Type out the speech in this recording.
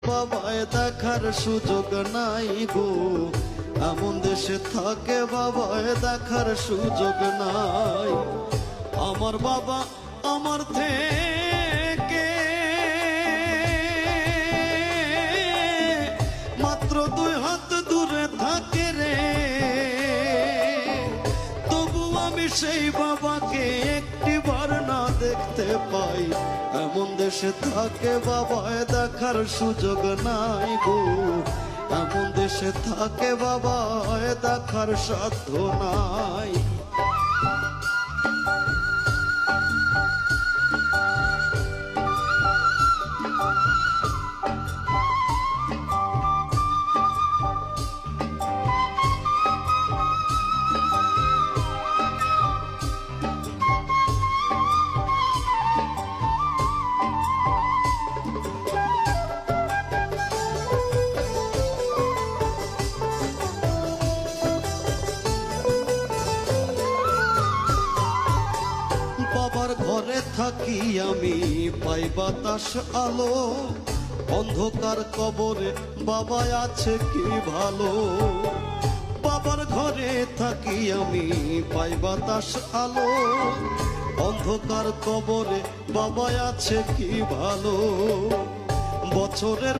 বাবায় দেখার সুযোগ নাই গো, এমন দেশে থাকে বাবায় দেখার সুযোগ নাই। আমার বাবা আমার থেকে মাত্র 2 হাত দূরে থাকে রে, তবু আমি সেই বাবাকে একটিবার না দেখতে পাই। এমন দেশে থাকে বাবায় দেখার সুযোগ নাই গো, এমন দেশে থাকে বাবায় দেখার সাধ্য নাই। বাবার ঘরে থাকি আমি পাই বাতাস আলো, অন্ধকার কবরে বাবা আছে কি ভালো। বাবার ঘরে থাকি আমি পাই বাতাস আলো, অন্ধকার কবরে বাবা আছে কি ভালো। বছরের